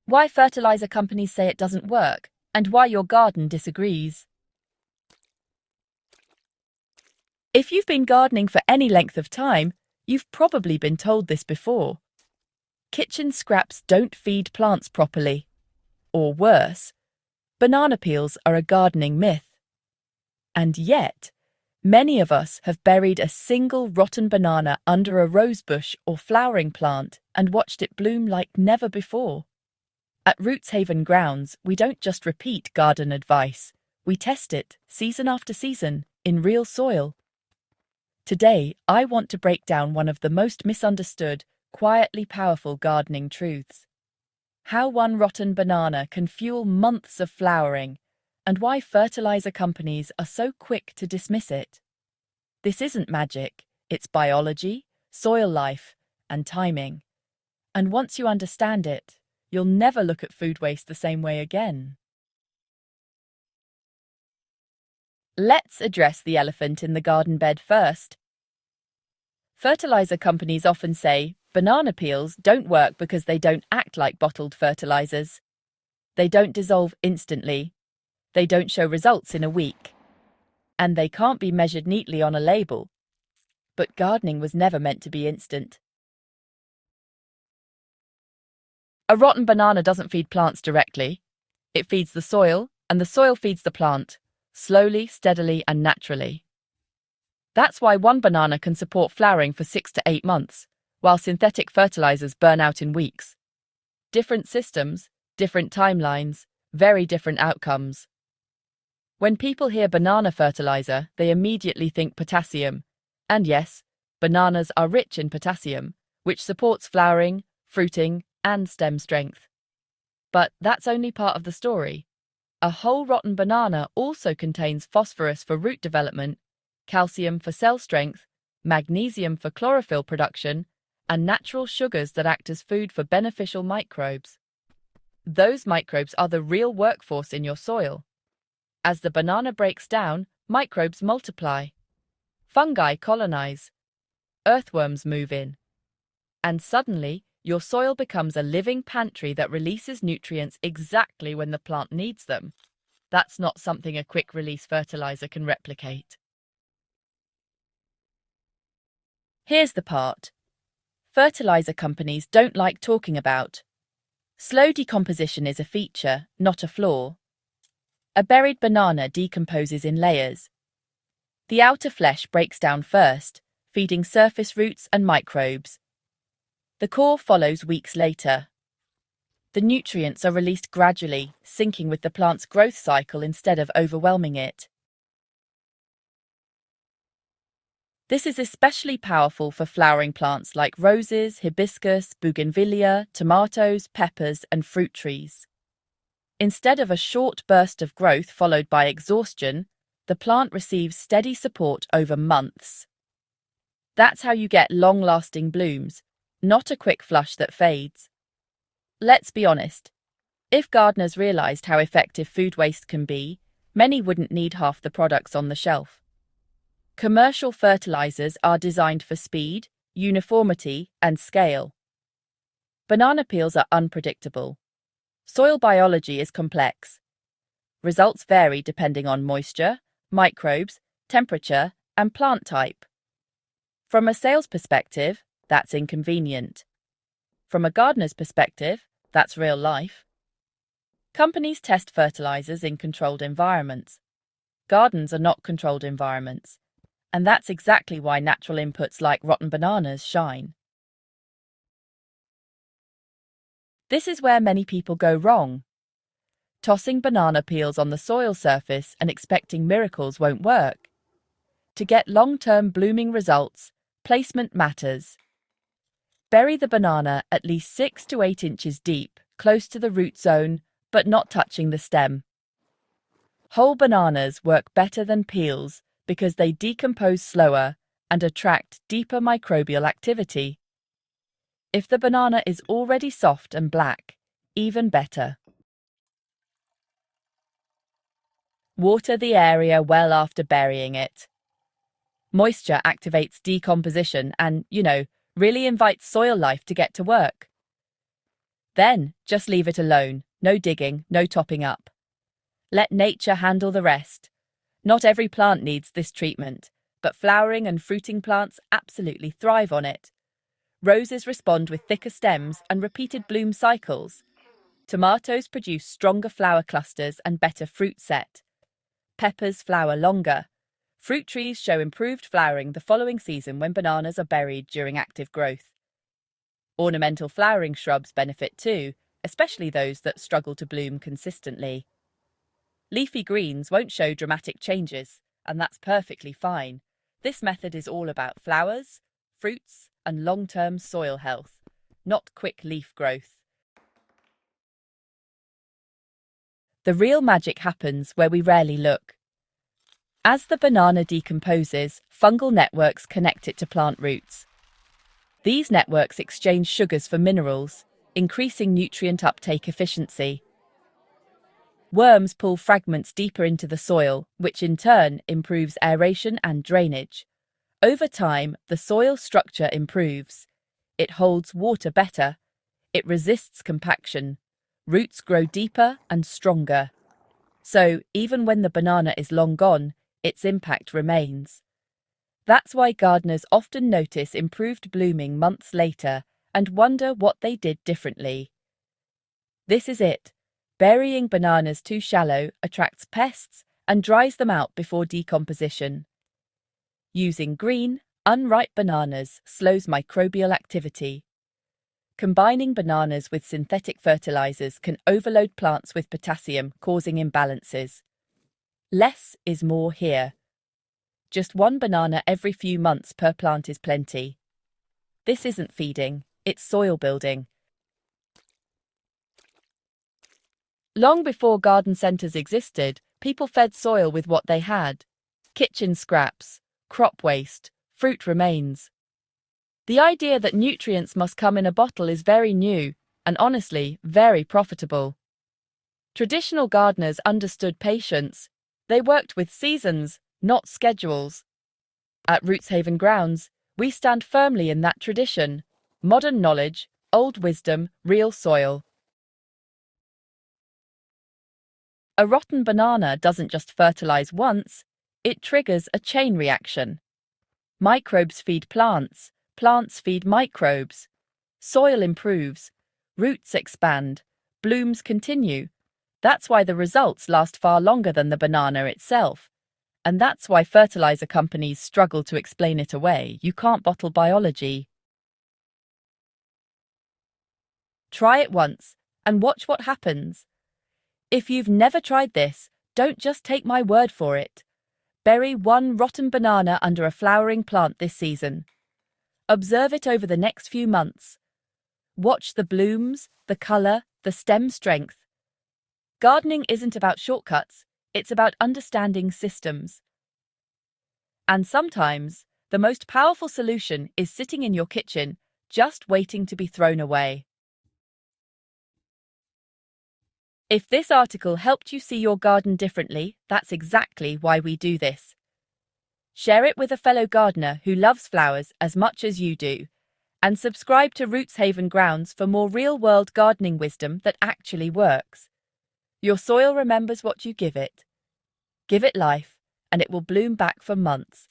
why fertilizer companies say it doesn't work, and why your garden disagrees. If you've been gardening for any length of time, you've probably been told this before. Kitchen scraps don't feed plants properly. Or worse, banana peels are a gardening myth. And yet, many of us have buried a single rotten banana under a rosebush or flowering plant and watched it bloom like never before. At Rootshaven grounds, we don't just repeat garden advice, we test it, season after season, in real soil. Today, I want to break down one of the most misunderstood, quietly powerful gardening truths. How one rotten banana can fuel months of flowering, and why fertilizer companies are so quick to dismiss it. This isn't magic, it's biology, soil life, and timing. And once you understand it, you'll never look at food waste the same way again. Let's address the elephant in the garden bed first. Fertilizer companies often say banana peels don't work because they don't act like bottled fertilizers. They don't dissolve instantly. They don't show results in a week. And they can't be measured neatly on a label. But gardening was never meant to be instant. A rotten banana doesn't feed plants directly. It feeds the soil, and the soil feeds the plant, slowly, steadily, and naturally. That's why one banana can support flowering for 6 to 8 months, while synthetic fertilizers burn out in weeks. Different systems, different timelines, very different outcomes. When people hear banana fertilizer, they immediately think potassium. And yes, bananas are rich in potassium, which supports flowering, fruiting, and stem strength. But that's only part of the story. A whole rotten banana also contains phosphorus for root development, calcium for cell strength, magnesium for chlorophyll production, and natural sugars that act as food for beneficial microbes. Those microbes are the real workforce in your soil. As the banana breaks down, microbes multiply. Fungi colonize. Earthworms move in. And suddenly, your soil becomes a living pantry that releases nutrients exactly when the plant needs them. That's not something a quick-release fertilizer can replicate. Here's the part fertilizer companies don't like talking about. Slow decomposition is a feature, not a flaw. A buried banana decomposes in layers. The outer flesh breaks down first, feeding surface roots and microbes. The core follows weeks later. The nutrients are released gradually, syncing with the plant's growth cycle instead of overwhelming it. This is especially powerful for flowering plants like roses, hibiscus, bougainvillea, tomatoes, peppers, and fruit trees. Instead of a short burst of growth followed by exhaustion, the plant receives steady support over months. That's how you get long-lasting blooms, not a quick flush that fades. Let's be honest. If gardeners realized how effective food waste can be, many wouldn't need half the products on the shelf. Commercial fertilizers are designed for speed, uniformity, and scale. Banana peels are unpredictable. Soil biology is complex. Results vary depending on moisture, microbes, temperature, and plant type. From a sales perspective, that's inconvenient. From a gardener's perspective, that's real life. Companies test fertilizers in controlled environments. Gardens are not controlled environments, and that's exactly why natural inputs like rotten bananas shine. This is where many people go wrong. Tossing banana peels on the soil surface and expecting miracles won't work. To get long-term blooming results, placement matters. Bury the banana at least 6 to 8 inches deep, close to the root zone, but not touching the stem. Whole bananas work better than peels because they decompose slower and attract deeper microbial activity. If the banana is already soft and black, even better. Water the area well after burying it. Moisture activates decomposition and, really invites soil life to get to work. Then, just leave it alone. No digging, no topping up. Let nature handle the rest. Not every plant needs this treatment, but flowering and fruiting plants absolutely thrive on it. Roses respond with thicker stems and repeated bloom cycles. Tomatoes produce stronger flower clusters and better fruit set. Peppers flower longer. Fruit trees show improved flowering the following season when bananas are buried during active growth. Ornamental flowering shrubs benefit too, especially those that struggle to bloom consistently. Leafy greens won't show dramatic changes, and that's perfectly fine. This method is all about flowers, fruits, and long-term soil health, not quick leaf growth. The real magic happens where we rarely look. As the banana decomposes, fungal networks connect it to plant roots. These networks exchange sugars for minerals, increasing nutrient uptake efficiency. Worms pull fragments deeper into the soil, which in turn improves aeration and drainage. Over time, the soil structure improves. It holds water better. It resists compaction. Roots grow deeper and stronger. So, even when the banana is long gone, its impact remains. That's why gardeners often notice improved blooming months later and wonder what they did differently. This is it. Burying bananas too shallow attracts pests and dries them out before decomposition. Using green, unripe bananas slows microbial activity. Combining bananas with synthetic fertilizers can overload plants with potassium, causing imbalances. Less is more here. Just one banana every few months per plant is plenty. This isn't feeding, it's soil building. Long before garden centres existed, people fed soil with what they had: kitchen scraps, crop waste, fruit remains. The idea that nutrients must come in a bottle is very new and honestly very profitable. Traditional gardeners understood patience. They worked with seasons, not schedules. At Rootshaven Grounds, we stand firmly in that tradition. Modern knowledge, old wisdom, real soil. A rotten banana doesn't just fertilize once, it triggers a chain reaction. Microbes feed plants, plants feed microbes. Soil improves, roots expand, blooms continue. That's why the results last far longer than the banana itself. And that's why fertilizer companies struggle to explain it away. You can't bottle biology. Try it once and watch what happens. If you've never tried this, don't just take my word for it. Bury one rotten banana under a flowering plant this season. Observe it over the next few months. Watch the blooms, the colour, the stem strength. Gardening isn't about shortcuts, it's about understanding systems. And sometimes, the most powerful solution is sitting in your kitchen, just waiting to be thrown away. If this article helped you see your garden differently, that's exactly why we do this. Share it with a fellow gardener who loves flowers as much as you do, and subscribe to Rootshaven Grounds for more real-world gardening wisdom that actually works. Your soil remembers what you give it. Give it life, and it will bloom back for months.